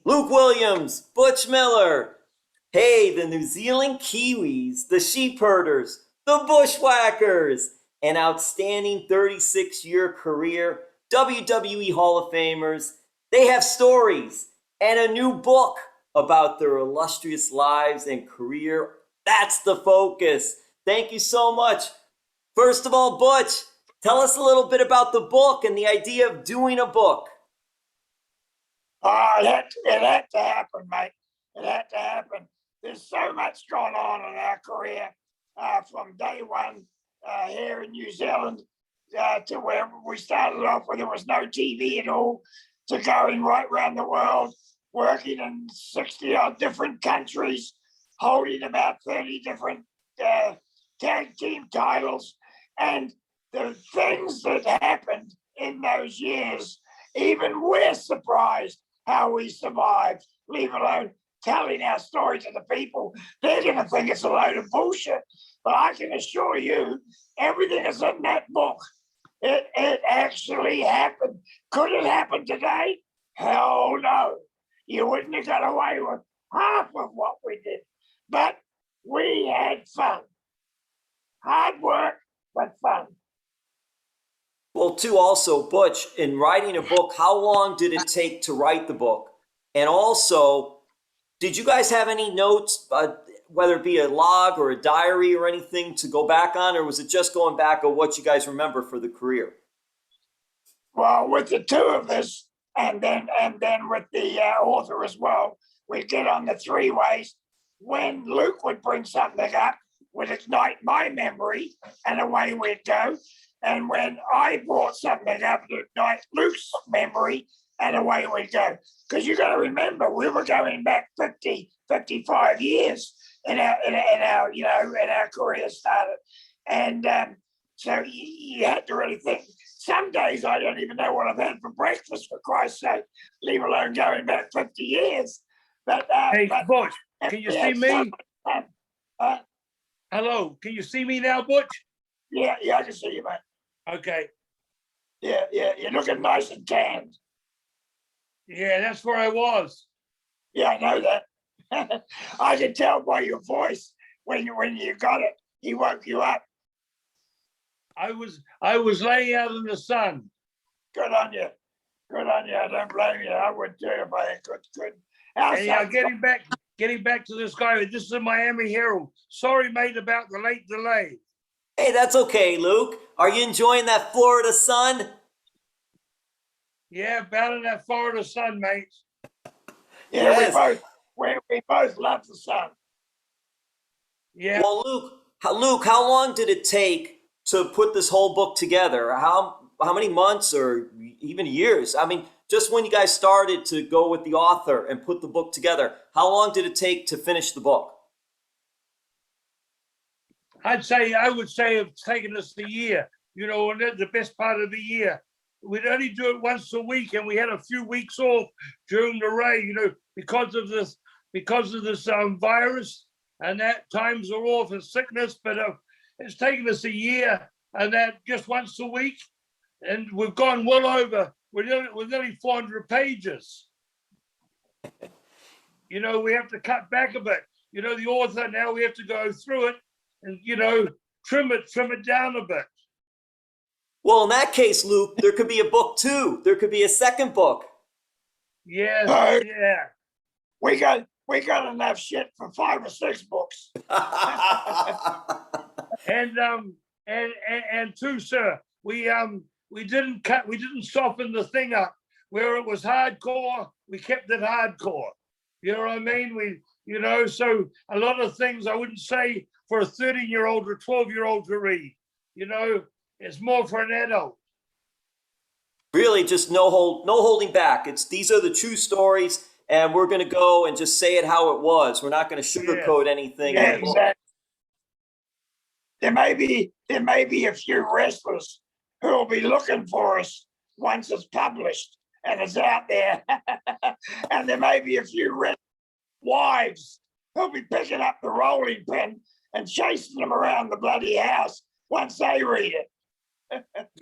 Luke Williams, Butch Miller. Hey, the New Zealand Kiwis, the Sheepherders, the Bushwhackers, an outstanding 36-year career, WWE Hall of Famers. They have stories and a new book about their illustrious lives and career. That's the focus. Thank you so much. First of all, Butch, tell us a little bit about the book and the idea of doing a book. It had to happen, mate. It had to happen. There's so much going on in our career from day one here in New Zealand to where we started off where there was no TV at all, to going right around the world, working in 60 odd different countries, holding about 30 different tag team titles. And the things that happened in those years, even we're surprised how we survived, leave alone telling our story to the people. They're going to think it's a load of bullshit. But I can assure you, everything is in that book. It actually happened. Could it happen today? Hell no. You wouldn't have got away with half of what we did. But we had fun. Hard work, but fun. Well, too, also, Butch, in writing a book, how long did it take to write the book? And also, did you guys have any notes, whether it be a log or a diary or anything to go back on, or was it just going back on what you guys remember for the career? Well, with the two of us, and then with the author as well, we'd get on the three ways. When Luke would bring something up, would ignite my memory, and away we'd go. And when I brought something up to ignite Luke's memory, and away we go. Because you got to remember, we were going back 50, 55 years in our career started. And so you had to really think. Some days I don't even know what I've had for breakfast, for Christ's sake, leave alone going back 50 years. But hey, Butch, can you see me? Hello, can you see me now, Butch? Yeah, I can see you, mate. Okay. Yeah, you're looking nice and tanned. Yeah, that's where I was. Yeah, I know that. I can tell by your voice when you got it. He woke you up. I was laying out in the sun. Good on you. I don't blame you. I would too if I had good. And yeah, getting back to this guy. This is the Miami Herald. Sorry, mate, about the late delay. Hey, that's okay, Luke. Are you enjoying that Florida sun? Yeah, about in that Florida sun, mate. Yeah, yes. we both love the sun. Yeah. Well, Luke, how long did it take to put this whole book together? How many months or even years? I mean, just when you guys started to go with the author and put the book together, how long did it take to finish the book? I would say it's taken us a year, and the best part of the year. We'd only do it once a week, and we had a few weeks off during the rain, because of this virus, and that times are off and sickness. But it's taken us a year, and that just once a week, and we've gone well over. We're nearly 400 pages. We have to cut back a bit. The author, now we have to go through it and trim it down a bit. Well, in that case, Luke, there could be a book too. There could be a second book. Yeah, yeah. We got enough shit for 5 or 6 books. and too, sir, we didn't soften the thing up. Where it was hardcore, we kept it hardcore. You know what I mean? So a lot of things I wouldn't say for a 13-year-old or 12-year-old to read. It's more for an adult. Really, just no holding back. These are the true stories, and we're going to go and just say it how it was. We're not going to sugarcoat anything. Yeah, exactly. There may be a few wrestlers who will be looking for us once it's published and it's out there, and there may be a few wives who'll be picking up the rolling pin and chasing them around the bloody house once they read it.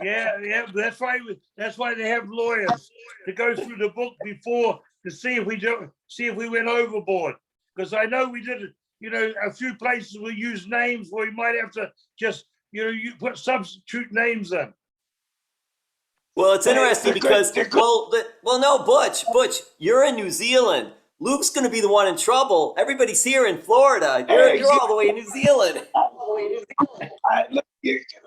Yeah, that's why they have lawyers to go through the book before to see if we went overboard. Because I know we did, a few places we use names where we might have to just, you put substitute names in. Well, it's interesting because, no, Butch, you're in New Zealand. Luke's going to be the one in trouble. Everybody's here in Florida. You're all the way in New Zealand.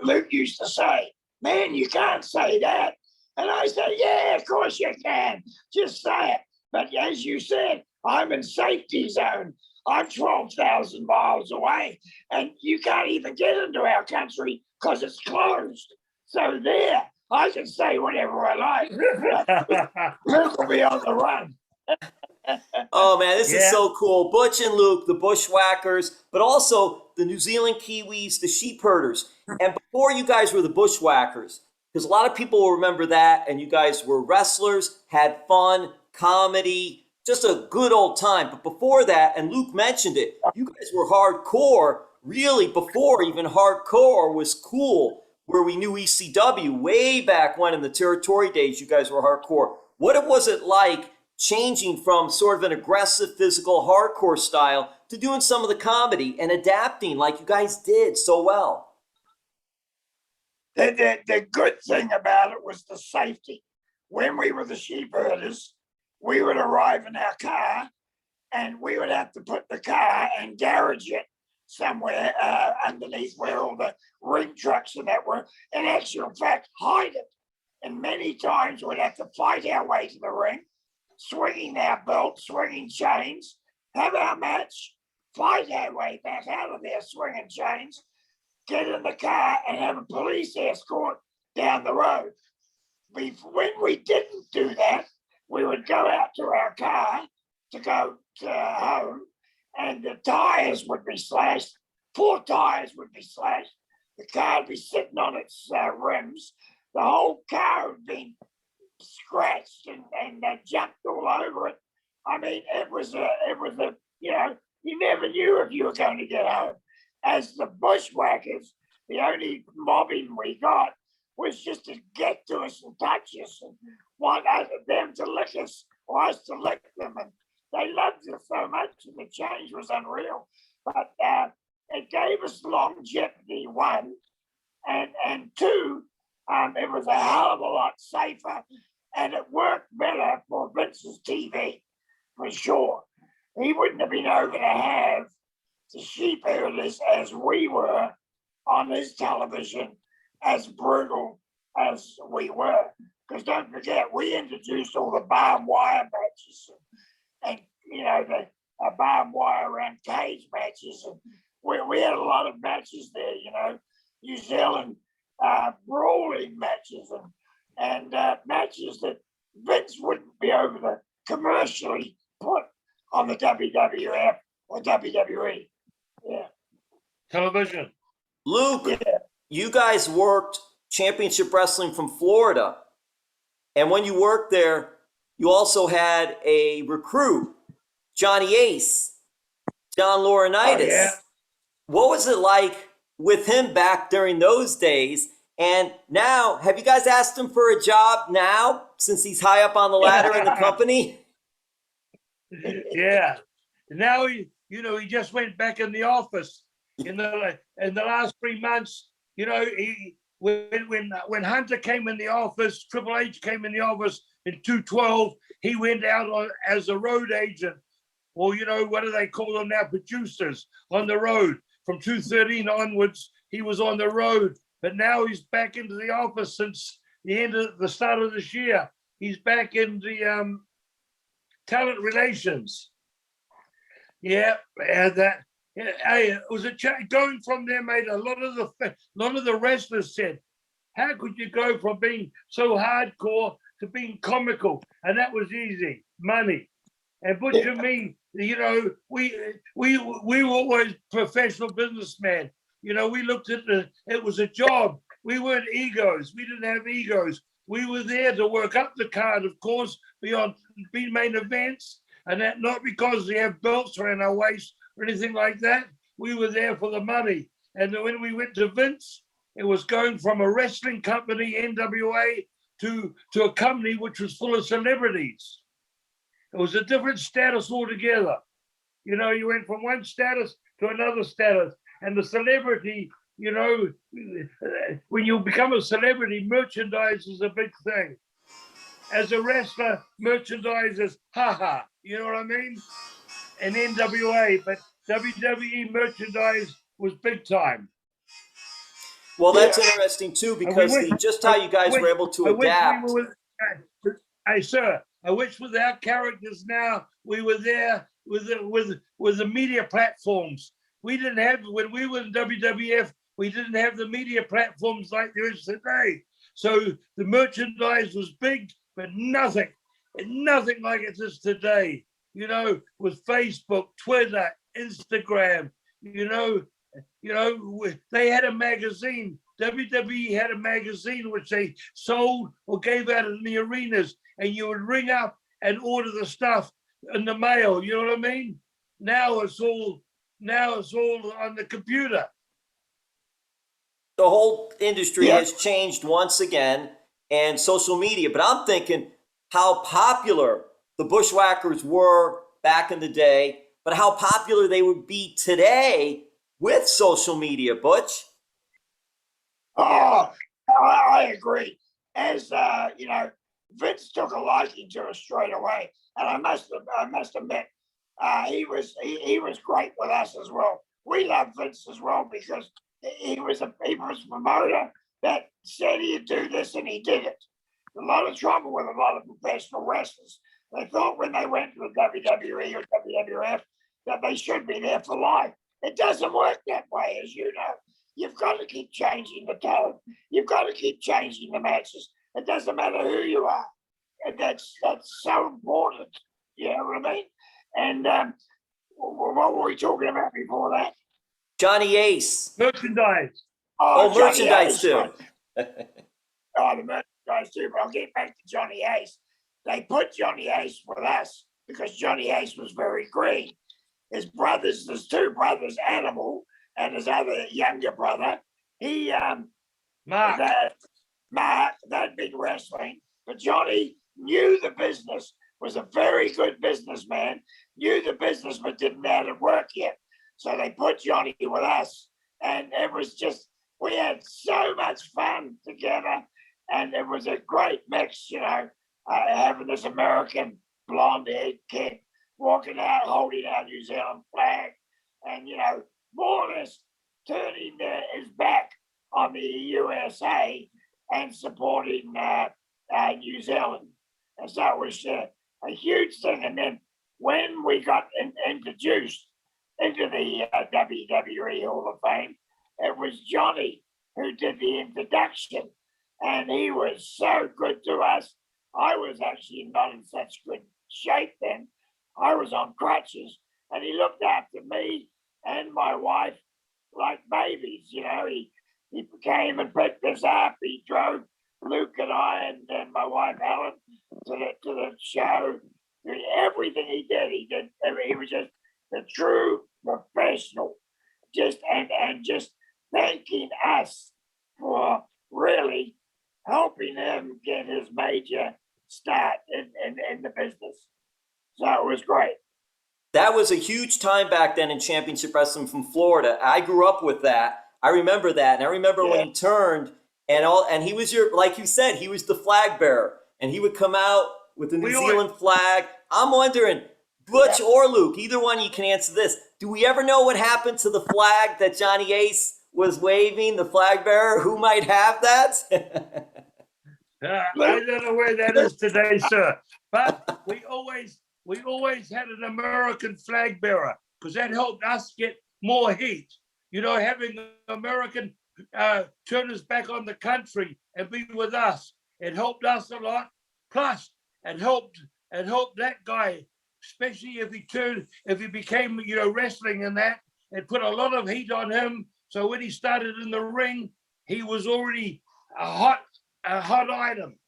Luke used to say, man, you can't say that. And I said, yeah, of course you can. Just say it. But as you said, I'm in safety zone. I'm 12,000 miles away, and you can't even get into our country because it's closed. So there, I can say whatever I like. Luke will be on the run. Oh, man, this is so cool. Butch and Luke, the Bushwhackers, but also the New Zealand Kiwis, the Sheepherders. And before you guys were the Bushwhackers, because a lot of people will remember that, and you guys were wrestlers, had fun, comedy, just a good old time. But before that, and Luke mentioned it, you guys were hardcore, really before even hardcore was cool, where we knew ECW way back when in the territory days, you guys were hardcore. What was it like changing from sort of an aggressive physical hardcore style to doing some of the comedy and adapting like you guys did so well? The good thing about it was the safety. When we were the Sheepherders, we would arrive in our car and we would have to put the car and garage it somewhere underneath where all the ring trucks and that were, in actual fact, hide it. And many times we'd have to fight our way to the ring, swinging our belts, swinging chains, have our match, fight our way back out of there swinging chains, get in the car and have a police escort down the road. When we didn't do that, we would go out to our car to go to home, and the tires would be slashed. 4 tires would be slashed. The car would be sitting on its rims. The whole car would be scratched and jumped all over it. I mean, it was a, you never knew if you were going to get home. As the Bushwhackers, the only mobbing we got was just to get to us and touch us and want them to lick us or us to lick them. And they loved us so much, and the change was unreal. But it gave us longevity, 1, and 2, it was a hell of a lot safer, and it worked better for Vince's TV, for sure. He wouldn't have been able to have the Sheepherders as we were on his television, as brutal as we were. Because don't forget, we introduced all the barbed wire matches and the barbed wire around cage matches. And we had a lot of matches there, New Zealand brawling matches and matches that Vince wouldn't be able to commercially put on the WWF or WWE. Yeah. Television. Luke, you guys worked Championship Wrestling from Florida. And when you worked there, you also had a recruit, Johnny Ace, John Laurinaitis. Oh, yeah. What was it like with him back during those days? And now, have you guys asked him for a job now, since he's high up on the ladder in the company? Yeah. Now he just went back in the office in the last 3 months. When Hunter came in the office, Triple H came in the office in 212, he went out as a road agent, or what do they call them now, producers on the road. From 213 onwards, he was on the road. But now he's back into the office since the start of this year. He's back in the talent relations. Yeah, and it was going from there, mate. A lot of the wrestlers said, "How could you go from being so hardcore to being comical?" And that was easy, money. And Butch and me, we were always professional businessmen. We looked at it was a job. We weren't egos. We didn't have egos. We were there to work up the card, of course, be main events, and that not because we have belts around our waist or anything like that. We were there for the money. And when we went to Vince, it was going from a wrestling company, NWA, to a company which was full of celebrities. It was a different status altogether. You know, you went from one status to another status. And the celebrity, you know, when you become a celebrity, merchandise is a big thing. As a wrestler, merchandise is haha, you know what I mean? And NWA, but WWE merchandise was big time. Well, that's interesting too, because just how you guys were able to adapt. Hey, sir, I wish with our characters now, we were there with the media platforms. We didn't have, when we were in WWF, we didn't have the media platforms like there is today. So the merchandise was big, but nothing like it is today. You know, with Facebook, Twitter, Instagram, you know, they had a magazine. WWE had a magazine which they sold or gave out in the arenas, and you would ring up and order the stuff in the mail. You know what I mean? Now it's all on the computer. The whole industry has changed once again, and social media. But I'm thinking how popular the Bushwhackers were back in the day, but how popular they would be today with social media, Butch. Oh, I agree. As you know, Vince took a liking to us straight away, and I must admit, he was great with us as well. We loved Vince as well because he was a promoter that said he'd do this and he did it. A lot of trouble with a lot of professional wrestlers. They thought when they went to the WWE or WWF that they should be there for life. It doesn't work that way, as you know. You've got to keep changing the talent. You've got to keep changing the matches. It doesn't matter who you are. And that's so important. You know what I mean? And what were we talking about before that? Johnny Ace. Merchandise. Oh, merchandise too. Oh, the merchandise too. But I'll get back to Johnny Ace. They put Johnny Ace with us because Johnny Ace was very green. His brothers, there's two brothers, Animal, and his other younger brother. Mark, they'd been wrestling, but Johnny knew the business, was a very good businessman, knew the business, but didn't know how to work yet. So they put Johnny with us, and it was just, we had so much fun together, and it was a great mix, you know, having this American blonde-haired kid walking out, holding our New Zealand flag, and, you know, more or less turning his back on the USA and supporting New Zealand. And so it was a huge thing. And then when we got introduced into the WWE Hall of Fame, it was Johnny who did the introduction. And he was so good to us. I was actually not in such good shape then. I was on crutches, and he looked after me and my wife like babies. You know, he came and picked us up. He drove Luke and I and my wife Helen to the show. Everything he did. He was just a true professional. Just thanking us for really helping him get his major start in the business. So it was great. That was a huge time back then in championship wrestling from Florida. I grew up with that. I remember that. And I remember when he turned and he was like you said, he was the flag bearer. And he would come out with the New Zealand flag. I'm wondering, Butch or Luke, either one of you can answer this. Do we ever know what happened to the flag that Johnny Ace was waving, the flag bearer? Who might have that? I don't know where that is today, sir. But we always had an American flag bearer because that helped us get more heat. You know, having American turn us back on the country and be with us, it helped us a lot. Plus, it helped that guy, especially if he became, you know, wrestling and that. It put a lot of heat on him. So when he started in the ring, he was already a hot item.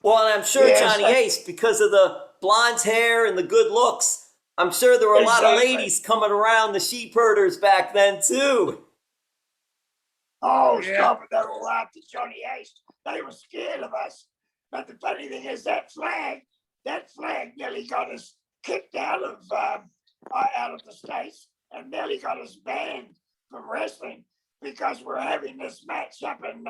Well, and I'm sure Johnny Ace, because of the blonde hair and the good looks, I'm sure there were a lot of ladies coming around the Sheepherders back then too. Oh, stop it. They were all after Johnny Ace. They were scared of us. But the funny thing is that flag that flag nearly got us kicked out of the States and nearly got us banned from wrestling because we're having this match up in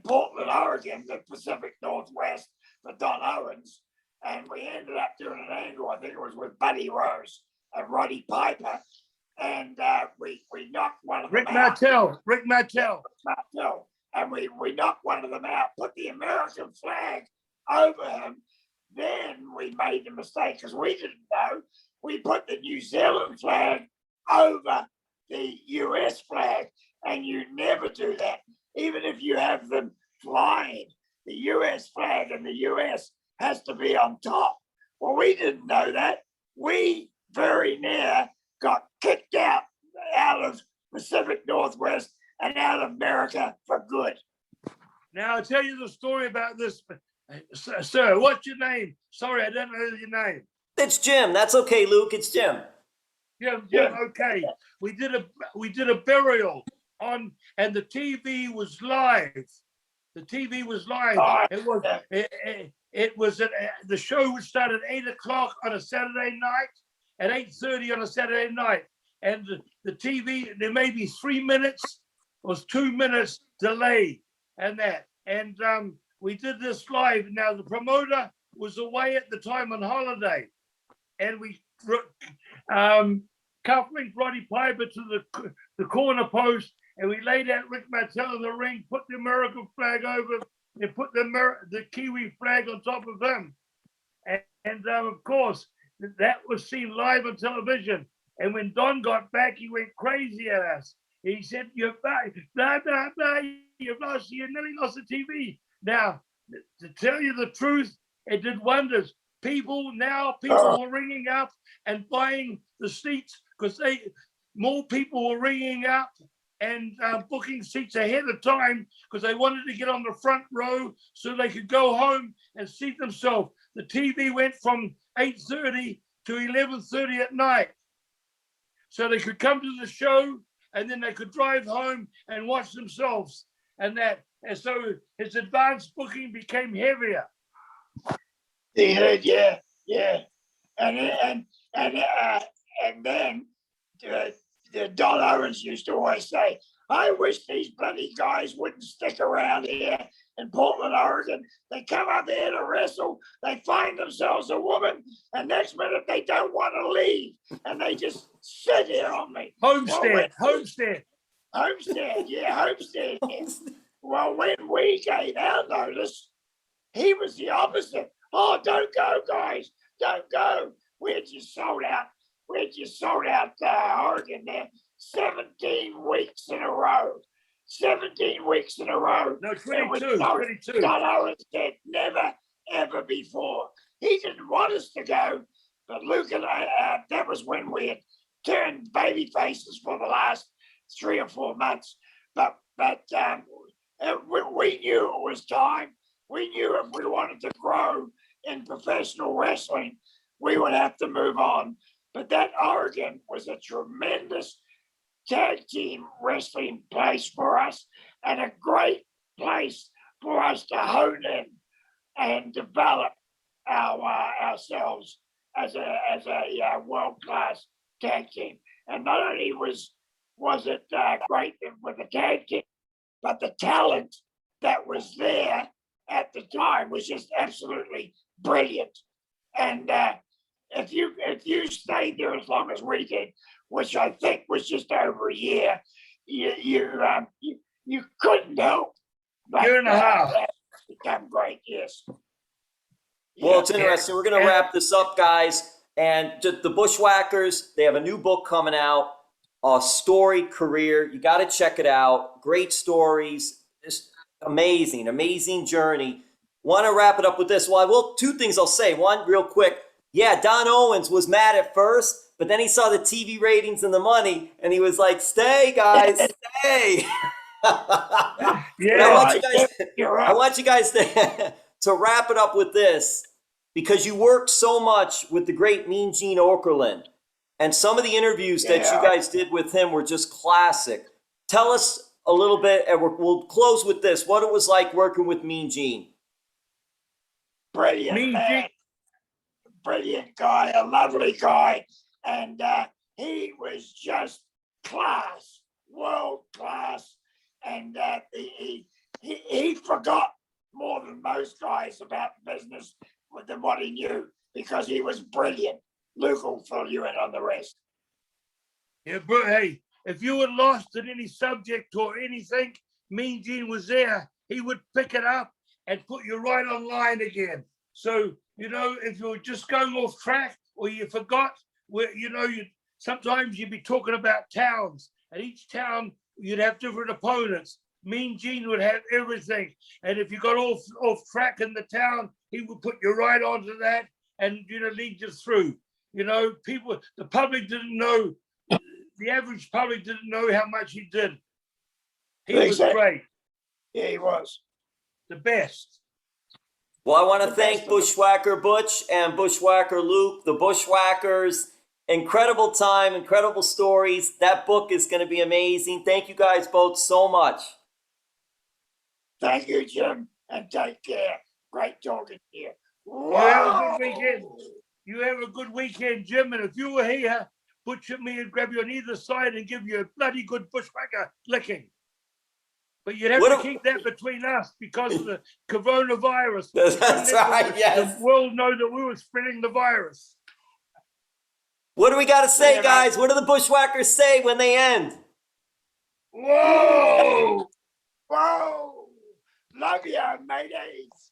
Portland, Oregon, the Pacific Northwest for Don Owens. And we ended up doing an angle, I think it was with Buddy Rose and Roddy Piper. And we knocked one of them out. Rick Martel. And we knocked one of them out, put the American flag over him. Then we made the mistake because we didn't know. We put the New Zealand flag over the US flag, and you never do that. Even if you have them flying, the US flag in the US has to be on top. Well, we didn't know that. We very near got kicked out of Pacific Northwest and out of America for good. Now I'll tell you the story about this, sir. What's your name? Sorry, I don't know your name. It's Jim. That's okay, Luke. It's Jim. Jim, okay. We did a burial on, and the TV was live. The TV was live. It was the show would start at 8 o'clock on a Saturday night, at 8:30 on a Saturday night, and the TV, there may be 3 minutes or 2 minutes delay, and we did this live. Now the promoter was away at the time on holiday, and we cufflinked Roddy Piper to the corner post, and we laid out Rick Martel in the ring, put the American flag over, and put the Kiwi flag on top of him. And of course, that was seen live on television. And when Don got back, he went crazy at us. He said, "You've lost, you nearly lost the TV." Now, to tell you the truth, it did wonders. People were ringing up and buying the seats because more people were ringing up and booking seats ahead of time because they wanted to get on the front row so they could go home and seat themselves. The TV went from 8:30 to 11:30 at night, so they could come to the show and then they could drive home and watch themselves. And so his advanced booking became heavier. Yeah. And then Don Owens used to always say, "I wish these bloody guys wouldn't stick around here in Portland, Oregon. They come up here to wrestle, they find themselves a woman, and next minute they don't want to leave, and they just sit here on me." Homestead. Well, when we gave our notice, he was the opposite. "Oh, don't go, guys, don't go. We're just sold out. Oregon there 17 weeks in a row. 17 weeks in a row. No, 22. Don Owens said never, ever before. He didn't want us to go, but Luke and I, that was when we had turned baby faces for the last 3 or 4 months. But we knew it was time. We knew if we wanted to grow in professional wrestling, we would have to move on. But that Oregon was a tremendous tag team wrestling place for us and a great place for us to hone in and develop ourselves as a world-class tag team. And not only was it great with the tag team, but the talent that was there at the time was just absolutely brilliant. And if you stayed there as long as we did, which I think was just over a year, you couldn't help but year and a half become great. Yes. Well, it's interesting. We're going to wrap this up, guys. And the Bushwhackers, they have a new book coming out, A Storied Career. You got to check it out. Great stories. Just amazing journey. Want to wrap it up with this? Well, 2 things I'll say. One, real quick. Yeah, Don Owens was mad at first, but then he saw the TV ratings and the money, and he was like, "Stay, guys, stay." I want you guys to wrap it up with this, because you worked so much with the great Mean Gene Okerlund, and some of the interviews that you guys did with him were just classic. Tell us a little bit, and we'll close with this, what it was like working with Mean Gene. Brilliant, brilliant guy, a lovely guy, and he was just class, world class, and he forgot more than most guys about business than what he knew because he was brilliant. Luke will fill you in on the rest. Yeah, bro, hey, if you were lost in any subject or anything, Mean Gene was there. He would pick it up and put you right online again. So, you know, if you're just going off track or you forgot, where you know, sometimes you'd be talking about towns, and each town you'd have different opponents. Mean Gene would have everything, and if you got off track in the town, he would put you right onto that and, you know, lead you through. You know, the public didn't know. The average public didn't know how much he did. He was great. Yeah, he was. The best. Well, I want to thank Bushwhacker Butch and Bushwhacker Luke, the Bushwhackers. Incredible time, incredible stories. That book is going to be amazing. Thank you guys both so much. Thank you, Jim, and take care. Great talking to you. You have a good weekend. You have a good weekend, Jim. And if you were here, Butch and me would grab you on either side and give you a bloody good bushwhacker licking. But you'd have to keep that between us because of the coronavirus. That's right, yes. The world know that we were spreading the virus. What do we got to say, guys? What do the Bushwhackers say when they end? Whoa! Whoa! Love you, mateys.